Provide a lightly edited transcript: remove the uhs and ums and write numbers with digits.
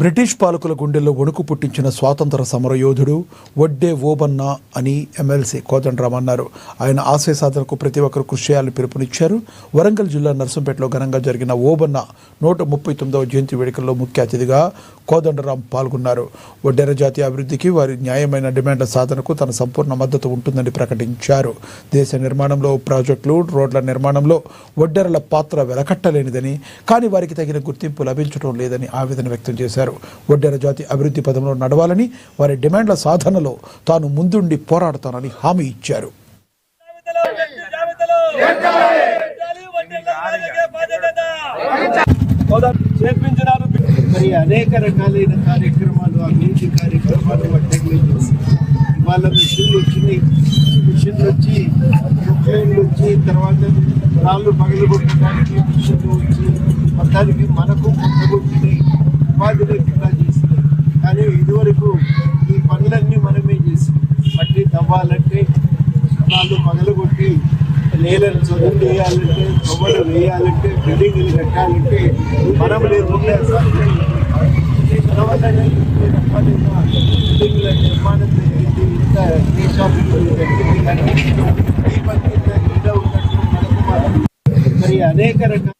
British పాలకుల గుండెల్లో వణుకు పుట్టించిన స్వాతంత్ర సమరయోధుడు వడ్డే ఓబన్న అని ఎమ్మెల్సీ కోదండరాం అన్నారు. ఆయన ఆశయ సాధనకు ప్రతి ఒక్కరు కృషి చేయాలని పిలుపునిచ్చారు. వరంగల్ జిల్లా నర్సంపేటలో ఘనంగా జరిగిన ఓబన్న 139వ జయంతి వేడుకల్లో ముఖ్య అతిథిగా కోదండరాం పాల్గొన్నారు. వడ్డెర జాతి అభివృద్ధికి, వారి న్యాయమైన డిమాండ్ల సాధనకు తన సంపూర్ణ మద్దతు ఉంటుందని ప్రకటించారు. దేశ నిర్మాణంలో, ప్రాజెక్టులు, రోడ్ల నిర్మాణంలో వడ్డెరల పాత్ర వెలకట్టలేనిదని, కానీ వారికి తగిన గుర్తింపు లభించడం లేదని ఆవేదన వ్యక్తం చేశారు. వడ్డెర జాతి అభివృద్ధి పదంలో నడవాలని, వారి డిమాండ్ల సాధనలో తాను ముందుండి పోరాడతానని హామీ ఇచ్చారు. మరి అనేక రకాలైన కార్యక్రమాలు, అభివృద్ధి కార్యక్రమాలు వడ్డెర్లు చేసి ఇవాళ మిషన్లు వచ్చినాయి. మిషన్లు వచ్చి, ప్రొక్లైన్లు వచ్చి, తర్వాత రాళ్ళు పగలగొట్టడానికి మిషన్లు వచ్చి మొత్తానికి మనకు కొట్టగొట్టినాయి, ఉపాధి లేకుండా చేసినాయి. కానీ ఇదివరకు ఈ పనులన్నీ మనమే చేసి మట్టి తవ్వాలంటే, రాళ్ళు పగలగొట్టి నేలను చదువు వేయాలంటే, తవ్వలు వేయాలంటే, బిల్డింగ్లు కట్టాలంటే మనం లేకుండా బిల్డింగ్ల నిర్మాణం జరిగింది. ఇంత దేశాభివృద్ధి జరిగింది. కానీ ఈ పని ఉన్నట్టు మనకు మరి అనేక రకాల